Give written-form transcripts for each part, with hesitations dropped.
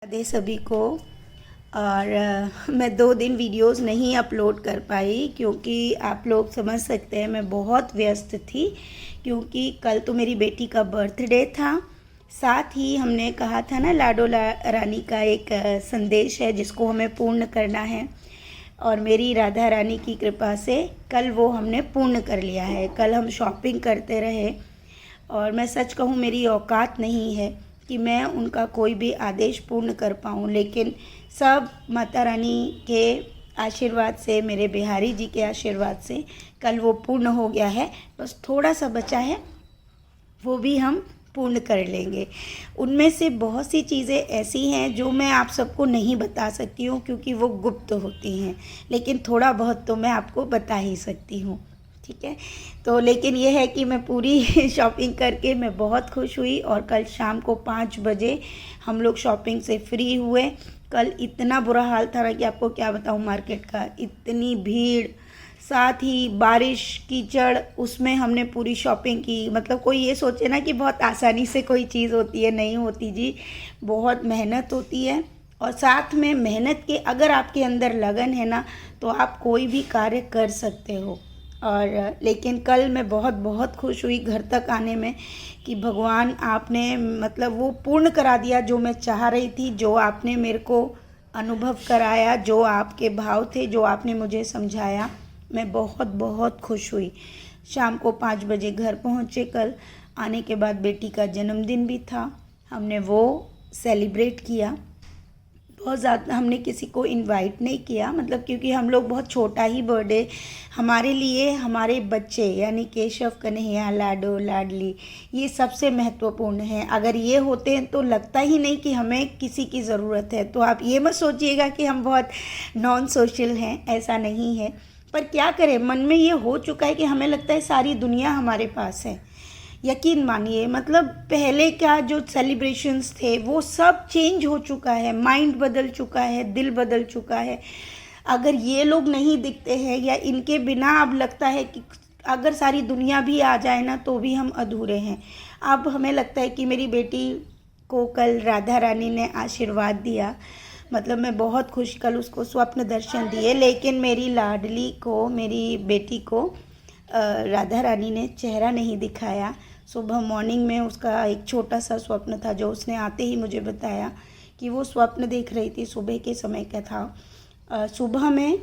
राधे सभी को। और मैं 2 दिन वीडियोस नहीं अपलोड कर पाई क्योंकि आप लोग समझ सकते हैं मैं बहुत व्यस्त थी, क्योंकि कल तो मेरी बेटी का बर्थडे था। साथ ही हमने कहा था ना, रानी का एक संदेश है जिसको हमें पूर्ण करना है, और मेरी राधा रानी की कृपा से कल वो हमने पूर्ण कर लिया है। कल हम शॉपिंग करते रहे और मैं सच कहूँ मेरी औकात नहीं है कि मैं उनका कोई भी आदेश पूर्ण कर पाऊँ, लेकिन सब माता रानी के आशीर्वाद से, मेरे बिहारी जी के आशीर्वाद से कल वो पूर्ण हो गया है। बस थोड़ा सा बचा है, वो भी हम पूर्ण कर लेंगे। उनमें से बहुत सी चीज़ें ऐसी हैं जो मैं आप सबको नहीं बता सकती हूँ क्योंकि वो गुप्त होती हैं, लेकिन थोड़ा बहुत तो मैं आपको बता ही सकती हूँ। ठीक है, तो लेकिन ये है कि मैं पूरी शॉपिंग करके मैं बहुत खुश हुई, और कल शाम को 5 बजे हम लोग शॉपिंग से फ्री हुए। कल इतना बुरा हाल था ना कि आपको क्या बताऊँ, मार्केट का इतनी भीड़, साथ ही बारिश, कीचड़, उसमें हमने पूरी शॉपिंग की। मतलब कोई ये सोचे ना कि बहुत आसानी से कोई चीज़ होती है, नहीं होती जी, बहुत मेहनत होती है। और साथ में मेहनत के अगर आपके अंदर लगन है ना, तो आप कोई भी कार्य कर सकते हो। और लेकिन कल मैं बहुत बहुत खुश हुई घर तक आने में कि भगवान आपने मतलब वो पूर्ण करा दिया जो मैं चाह रही थी, जो आपने मेरे को अनुभव कराया, जो आपके भाव थे, जो आपने मुझे समझाया। मैं बहुत बहुत खुश हुई। शाम को 5 बजे घर पहुँचे। कल आने के बाद बेटी का जन्मदिन भी था, हमने वो सेलिब्रेट किया। बहुत ज़्यादा हमने किसी को इनवाइट नहीं किया, मतलब क्योंकि हम लोग बहुत छोटा ही बर्थडे हमारे लिए, हमारे बच्चे यानी केशव, कन्हैया, लाडो लाडली, ये सबसे महत्वपूर्ण है। अगर ये होते हैं तो लगता ही नहीं कि हमें किसी की ज़रूरत है। तो आप ये मत सोचिएगा कि हम बहुत नॉन सोशल हैं, ऐसा नहीं है। पर क्या करें, मन में ये हो चुका है कि हमें लगता है सारी दुनिया हमारे पास है। यकीन मानिए, मतलब पहले का जो सेलिब्रेशंस थे वो सब चेंज हो चुका है, माइंड बदल चुका है, दिल बदल चुका है। अगर ये लोग नहीं दिखते हैं या इनके बिना अब लगता है कि अगर सारी दुनिया भी आ जाए ना तो भी हम अधूरे हैं। अब हमें लगता है कि मेरी बेटी को कल राधा रानी ने आशीर्वाद दिया, मतलब मैं बहुत खुश, कल उसको स्वप्न दर्शन दिए, लेकिन मेरी लाडली को, मेरी बेटी को राधा रानी ने चेहरा नहीं दिखाया। सुबह मॉर्निंग में उसका एक छोटा सा स्वप्न था जो उसने आते ही मुझे बताया कि वो स्वप्न देख रही थी, सुबह के समय का था। सुबह में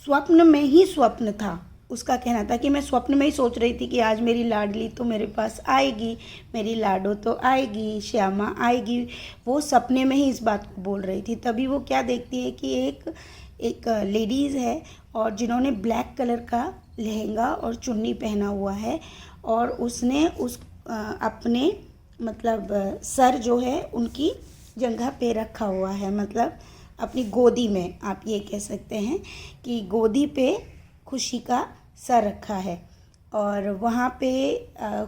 स्वप्न में ही स्वप्न था, उसका कहना था कि मैं स्वप्न में ही सोच रही थी कि आज मेरी लाडली तो मेरे पास आएगी, मेरी लाडो तो आएगी, श्यामा आएगी। वो सपने में ही इस बात को बोल रही थी। तभी वो क्या देखती है कि एक लेडीज़ है और जिन्होंने ब्लैक कलर का लहंगा और चुन्नी पहना हुआ है, और उसने अपने मतलब सर जो है उनकी जंघा पे रखा हुआ है, मतलब अपनी गोदी में, आप ये कह सकते हैं कि गोदी पे खुशी का सर रखा है। और वहाँ पे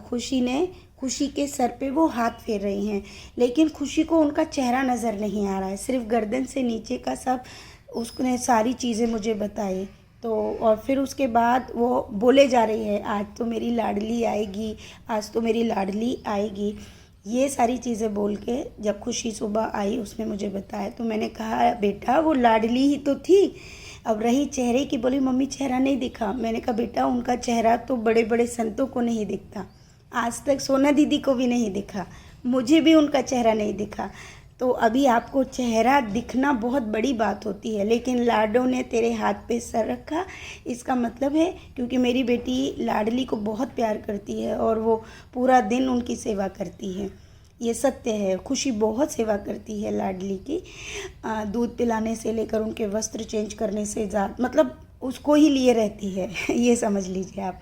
खुशी के सर पे वो हाथ फेर रही हैं, लेकिन खुशी को उनका चेहरा नज़र नहीं आ रहा है, सिर्फ गर्दन से नीचे का सब। उसने सारी चीज़ें मुझे बताई। तो और फिर उसके बाद वो बोले जा रही है, आज तो मेरी लाडली आएगी, आज तो मेरी लाडली आएगी, ये सारी चीज़ें बोल के जब खुशी सुबह आई उसने मुझे बताया। तो मैंने कहा बेटा वो लाडली ही तो थी। अब रही चेहरे की, बोली मम्मी चेहरा नहीं दिखा। मैंने कहा बेटा उनका चेहरा तो बड़े बड़े संतों को नहीं दिखता, आज तक सोना दीदी को भी नहीं दिखा, मुझे भी उनका चेहरा नहीं दिखा। तो अभी आपको चेहरा दिखना बहुत बड़ी बात होती है, लेकिन लाडो ने तेरे हाथ पे सर रखा, इसका मतलब है क्योंकि मेरी बेटी लाडली को बहुत प्यार करती है और वो पूरा दिन उनकी सेवा करती है। ये सत्य है, खुशी बहुत सेवा करती है लाडली की, दूध पिलाने से लेकर उनके वस्त्र चेंज करने से ज़्यादा, मतलब उसको ही लिए रहती है ये समझ लीजिए आप।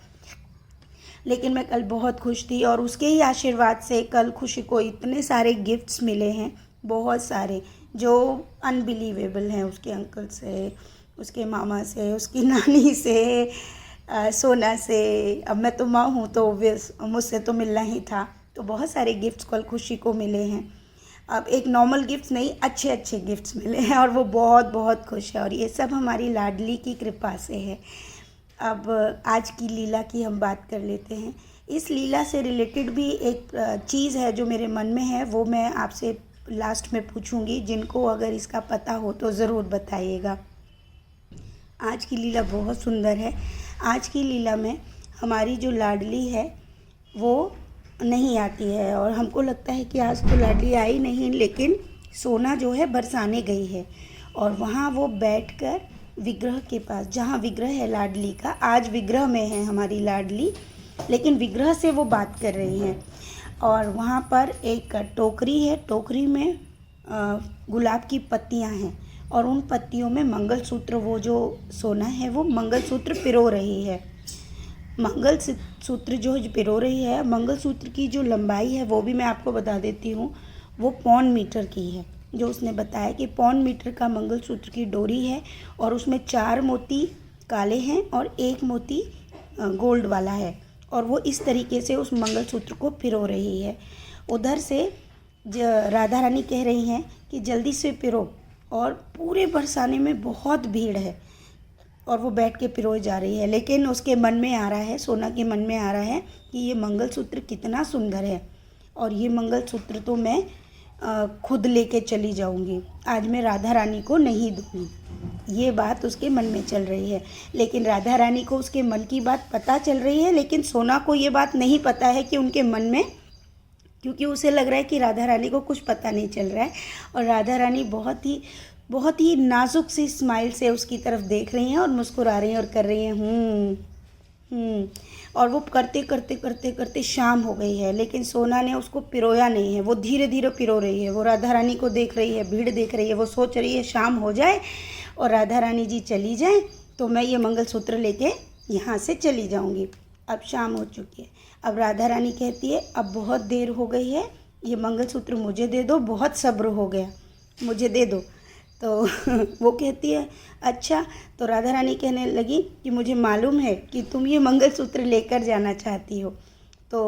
लेकिन मैं कल बहुत खुश थी और उसके ही आशीर्वाद से कल खुशी को इतने सारे गिफ्ट्स मिले हैं, बहुत सारे, जो अनबिलीवेबल हैं। उसके अंकल से, उसके मामा से, उसकी नानी से, सोना से। अब मैं तो माँ हूँ तो मुझसे तो मिलना ही था। तो बहुत सारे गिफ्ट्स कल खुशी को मिले हैं। अब एक नॉर्मल गिफ्ट्स नहीं, अच्छे अच्छे गिफ्ट्स मिले हैं और वो बहुत बहुत खुश है, और ये सब हमारी लाडली की कृपा से है। अब आज की लीला की हम बात कर लेते हैं। इस लीला से रिलेटेड भी एक चीज़ है जो मेरे मन में है, वो मैं आपसे लास्ट में पूछूंगी, जिनको अगर इसका पता हो तो ज़रूर बताइएगा। आज की लीला बहुत सुंदर है। आज की लीला में हमारी जो लाडली है वो नहीं आती है, और हमको लगता है कि आज तो लाडली आई नहीं, लेकिन सोना जो है बरसाने गई है, और वहाँ वो बैठकर विग्रह के पास, जहाँ विग्रह है लाडली का, आज विग्रह में है हमारी लाडली, लेकिन विग्रह से वो बात कर रही हैं। और वहाँ पर एक टोकरी है, टोकरी में गुलाब की पत्तियाँ हैं, और उन पत्तियों में मंगलसूत्र, वो जो सोना है वो मंगलसूत्र पिरो रही है। मंगलसूत्र जो पिरो रही है, मंगलसूत्र की जो लंबाई है वो भी मैं आपको बता देती हूँ, वो 1.25 मीटर की है। जो उसने बताया कि 1.25 मीटर का मंगलसूत्र की डोरी है, और उसमें 4 मोती काले हैं और 1 मोती गोल्ड वाला है, और वो इस तरीके से उस मंगलसूत्र को पिरो रही है। उधर से राधा रानी कह रही हैं कि जल्दी से पिरो, और पूरे बरसाने में बहुत भीड़ है, और वो बैठ के पिरोए जा रही है। लेकिन उसके मन में आ रहा है, सोना के मन में आ रहा है कि ये मंगलसूत्र कितना सुंदर है, और ये मंगलसूत्र तो मैं खुद लेके चली जाऊंगी, आज मैं राधा रानी को नहीं दूंगी। ये बात उसके मन में चल रही है, लेकिन राधा रानी को उसके मन की बात पता चल रही है, लेकिन सोना को ये बात नहीं पता है कि उनके मन में, क्योंकि उसे लग रहा है कि राधा रानी को कुछ पता नहीं चल रहा है, और राधा रानी बहुत ही नाजुक सी स्माइल से उसकी तरफ देख रही हैं और मुस्कुरा रही हैं और कर रही हैं और वो करते शाम हो गई है, लेकिन सोना ने उसको पिरोया नहीं है। वो धीरे धीरे पिरो रही है, वो राधा रानी को देख रही है, भीड़ देख रही है, वो सोच रही है शाम हो जाए और राधा रानी जी चली जाए तो मैं ये मंगलसूत्र लेके यहाँ से चली जाऊँगी। अब शाम हो चुकी है। अब राधा रानी कहती है अब बहुत देर हो गई है, ये मंगलसूत्र मुझे दे दो, बहुत सब्र हो गया, मुझे दे दो। तो वो कहती है अच्छा। तो राधा रानी कहने लगी कि मुझे मालूम है कि तुम ये मंगलसूत्र लेकर जाना चाहती हो। तो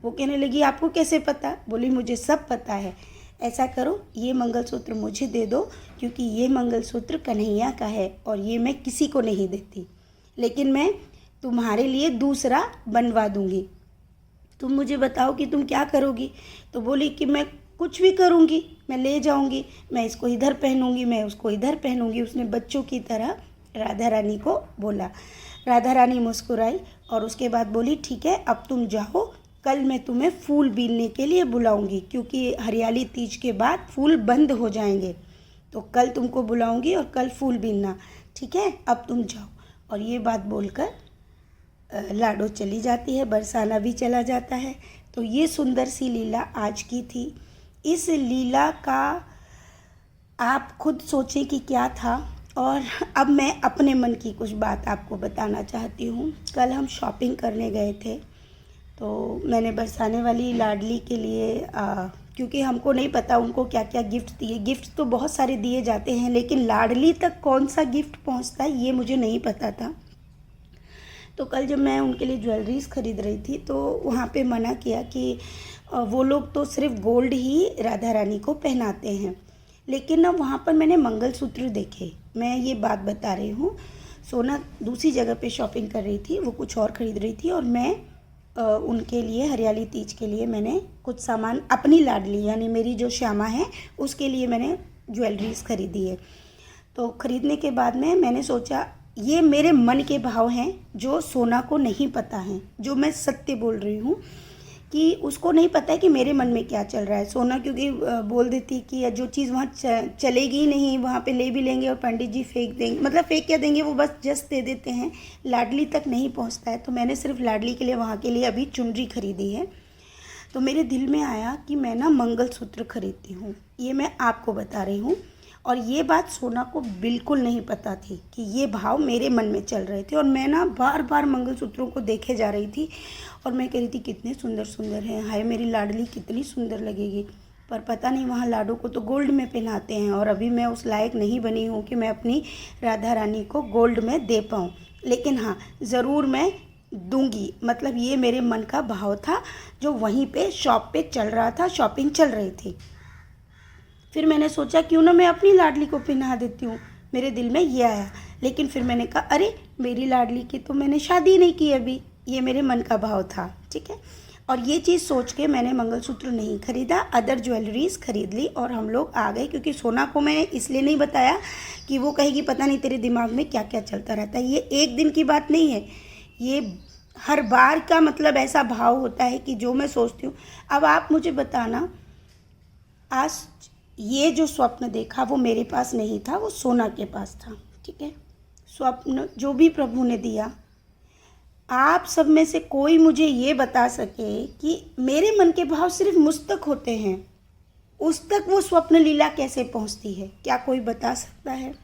वो कहने लगी आपको कैसे पता? बोली मुझे सब पता है। ऐसा करो ये मंगलसूत्र मुझे दे दो, क्योंकि ये मंगलसूत्र कन्हैया का है और ये मैं किसी को नहीं देती, लेकिन मैं तुम्हारे लिए दूसरा बनवा दूंगी। तुम मुझे बताओ कि तुम क्या करोगी? तो बोली कि मैं कुछ भी करूंगी, मैं ले जाऊंगी, मैं इसको इधर पहनूंगी, मैं उसको इधर पहनूंगी। उसने बच्चों की तरह राधा रानी को बोला। राधा रानी मुस्कुराई और उसके बाद बोली ठीक है अब तुम जाओ, कल मैं तुम्हें फूल बीनने के लिए बुलाऊंगी, क्योंकि हरियाली तीज के बाद फूल बंद हो जाएंगे, तो कल तुमको बुलाऊंगी और कल फूल बीनना, ठीक है? अब तुम जाओ। और ये बात बोलकर लाडो चली जाती है, बरसाना भी चला जाता है। तो ये सुंदर सी लीला आज की थी। इस लीला का आप खुद सोचें कि क्या था। और अब मैं अपने मन की कुछ बात आपको बताना चाहती हूँ। कल हम शॉपिंग करने गए थे, तो मैंने बरसाने वाली लाडली के लिए क्योंकि हमको नहीं पता उनको क्या क्या गिफ्ट दिए। गिफ्ट तो बहुत सारे दिए जाते हैं, लेकिन लाडली तक कौन सा गिफ्ट पहुँचता है ये मुझे नहीं पता था। तो कल जब मैं उनके लिए ज्वेलरीज ख़रीद रही थी तो वहाँ पे मना किया कि वो लोग तो सिर्फ गोल्ड ही राधा रानी को पहनाते हैं, लेकिन ना वहाँ पर मैंने मंगलसूत्र देखे। मैं ये बात बता रही हूँ, सोना दूसरी जगह पे शॉपिंग कर रही थी, वो कुछ और ख़रीद रही थी, और मैं उनके लिए हरियाली तीज के लिए मैंने कुछ सामान, अपनी लाडली यानी मेरी जो श्यामा है उसके लिए मैंने ज्वेलरीज ख़रीदी है। तो ख़रीदने के बाद में मैंने सोचा ये मेरे मन के भाव हैं जो सोना को नहीं पता हैं, जो मैं सत्य बोल रही हूँ कि उसको नहीं पता है कि मेरे मन में क्या चल रहा है। सोना क्योंकि बोल देती कि जो चीज़ वहाँ चलेगी नहीं, वहाँ पे ले भी लेंगे और पंडित जी फेंक देंगे, मतलब फेंक क्या देंगे, वो बस जस्ट दे देते हैं, लाडली तक नहीं पहुँचता है। तो मैंने सिर्फ लाडली के लिए वहाँ के लिए अभी चुनरी खरीदी है। तो मेरे दिल में आया कि मैं ना मंगलसूत्र खरीदती हूँ, ये मैं आपको बता रही हूँ। और ये बात सोना को बिल्कुल नहीं पता थी कि ये भाव मेरे मन में चल रहे थे। और मैं ना बार बार मंगलसूत्रों को देखे जा रही थी और मैं कह रही थी कितने सुंदर सुंदर हैं, हाय मेरी लाडली कितनी सुंदर लगेगी। पर पता नहीं वहाँ लाडो को तो गोल्ड में पहनाते हैं, और अभी मैं उस लायक नहीं बनी हूँ कि मैं अपनी राधा रानी को गोल्ड में दे पाऊँ। लेकिन हाँ, ज़रूर मैं दूंगी, मतलब ये मेरे मन का भाव था जो वहीं पे शॉप पे चल रहा था, शॉपिंग चल रही थी। फिर मैंने सोचा क्यों ना मैं अपनी लाडली को पहना देती हूँ, मेरे दिल में ये आया। लेकिन फिर मैंने कहा अरे मेरी लाडली की तो मैंने शादी नहीं की अभी, ये मेरे मन का भाव था, ठीक है। और ये चीज़ सोच के मैंने मंगलसूत्र नहीं खरीदा, अदर ज्वेलरीज खरीद ली और हम लोग आ गए। क्योंकि सोना को मैंने इसलिए नहीं बताया कि वो कहेगी पता नहीं तेरे दिमाग में क्या क्या चलता रहता है। ये एक दिन की बात नहीं है, ये हर बार का मतलब ऐसा भाव होता है कि जो मैं सोचती हूँ। अब आप मुझे बताना, आज ये जो स्वप्न देखा वो मेरे पास नहीं था, वो सोना के पास था। ठीक है, स्वप्न जो भी प्रभु ने दिया, आप सब में से कोई मुझे ये बता सके कि मेरे मन के भाव सिर्फ मुझ तक होते हैं, उस तक वो स्वप्न लीला कैसे पहुंचती है? क्या कोई बता सकता है?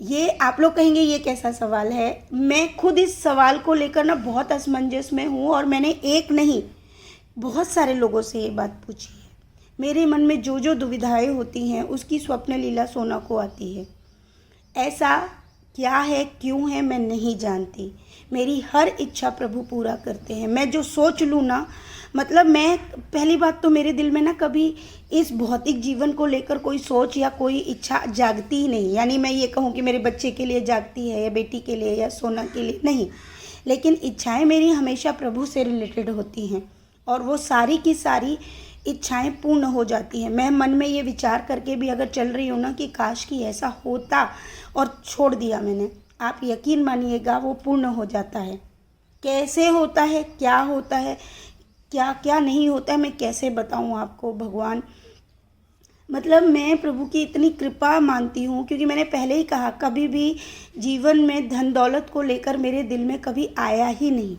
ये आप लोग कहेंगे ये कैसा सवाल है। मैं खुद इस सवाल को लेकर ना बहुत असमंजस में हूँ और मैंने एक नहीं बहुत सारे लोगों से ये बात पूछी है। मेरे मन में जो जो दुविधाएं होती हैं उसकी स्वप्न लीला सोना को आती है। ऐसा क्या है, क्यों है, मैं नहीं जानती। मेरी हर इच्छा प्रभु पूरा करते हैं। मैं जो सोच लूँ ना, मतलब मैं पहली बात तो मेरे दिल में ना कभी इस भौतिक जीवन को लेकर कोई सोच या कोई इच्छा जागती ही नहीं। यानी मैं ये कहूँ कि मेरे बच्चे के लिए जागती है या बेटी के लिए या सोना के लिए, नहीं। लेकिन इच्छाएं मेरी हमेशा प्रभु से रिलेटेड होती हैं और वो सारी की सारी इच्छाएं पूर्ण हो जाती हैं। मैं मन में ये विचार करके भी अगर चल रही हूँ ना कि काश कि ऐसा होता और छोड़ दिया मैंने, आप यकीन मानिएगा वो पूर्ण हो जाता है। कैसे होता है, क्या होता है, क्या क्या नहीं होता है, मैं कैसे बताऊँ आपको। भगवान, मतलब मैं प्रभु की इतनी कृपा मानती हूँ, क्योंकि मैंने पहले ही कहा कभी भी जीवन में धन दौलत को लेकर मेरे दिल में कभी आया ही नहीं।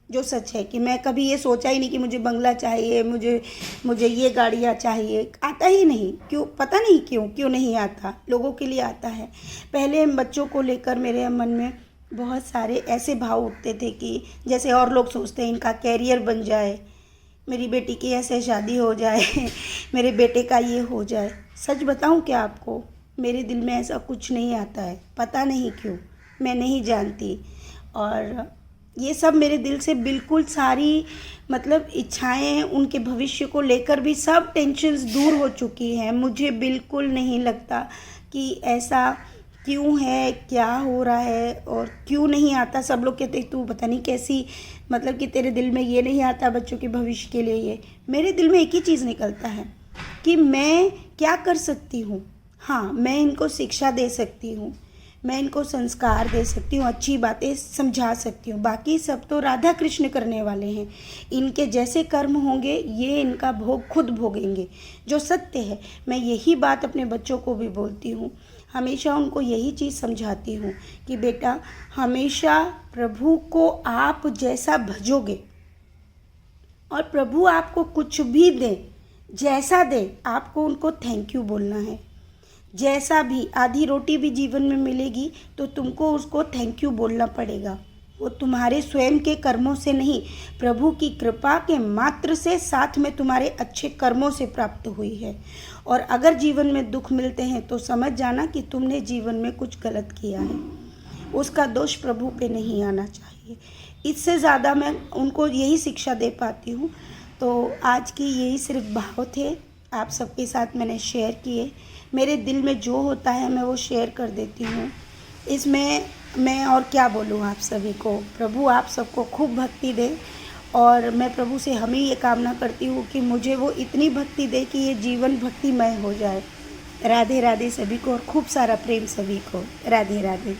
जो सच है कि मैं कभी ये सोचा ही नहीं कि मुझे बंगला चाहिए, मुझे ये गाड़ियाँ चाहिए, आता ही नहीं। क्यों, पता नहीं क्यों नहीं आता। लोगों के लिए आता है। पहले बच्चों को लेकर मेरे मन में बहुत सारे ऐसे भाव उठते थे कि जैसे और लोग सोचते हैं इनका कैरियर बन जाए, मेरी बेटी की ऐसे शादी हो जाए, मेरे बेटे का ये हो जाए। सच बताऊं क्या आपको, मेरे दिल में ऐसा कुछ नहीं आता है। पता नहीं क्यों, मैं नहीं जानती। और ये सब मेरे दिल से बिल्कुल सारी मतलब इच्छाएं, उनके भविष्य को लेकर भी सब टेंशन्स दूर हो चुकी हैं। मुझे बिल्कुल नहीं लगता कि ऐसा क्यों है, क्या हो रहा है और क्यों नहीं आता। सब लोग कहते तू पता नहीं कैसी, मतलब कि तेरे दिल में ये नहीं आता बच्चों के भविष्य के लिए। ये मेरे दिल में एक ही चीज़ निकलता है कि मैं क्या कर सकती हूँ। हाँ, मैं इनको शिक्षा दे सकती हूँ, मैं इनको संस्कार दे सकती हूँ, अच्छी बातें समझा सकती हूँ। बाकी सब तो राधा कृष्ण करने वाले हैं। इनके जैसे कर्म होंगे ये इनका भोग खुद भोगेंगे, जो सत्य है। मैं यही बात अपने बच्चों को भी बोलती हूँ, हमेशा उनको यही चीज़ समझाती हूँ कि बेटा हमेशा प्रभु को आप जैसा भजोगे और प्रभु आपको कुछ भी दे, जैसा दे, आपको उनको थैंक यू बोलना है। जैसा भी, आधी रोटी भी जीवन में मिलेगी तो तुमको उसको थैंक यू बोलना पड़ेगा। वो तुम्हारे स्वयं के कर्मों से नहीं, प्रभु की कृपा के मात्र से, साथ में तुम्हारे अच्छे कर्मों से प्राप्त हुई है। और अगर जीवन में दुख मिलते हैं तो समझ जाना कि तुमने जीवन में कुछ गलत किया है, उसका दोष प्रभु पे नहीं आना चाहिए। इससे ज़्यादा मैं उनको यही शिक्षा दे पाती हूँ। तो आज की यही सिर्फ भाव थे, आप सबके साथ मैंने शेयर किए। मेरे दिल में जो होता है मैं वो शेयर कर देती हूँ। इसमें मैं और क्या बोलूँ आप सभी को। प्रभु आप सबको खूब भक्ति दे और मैं प्रभु से हमें ये कामना करती हूँ कि मुझे वो इतनी भक्ति दे कि ये जीवन भक्तिमय हो जाए। राधे राधे सभी को और खूब सारा प्रेम सभी को। राधे राधे।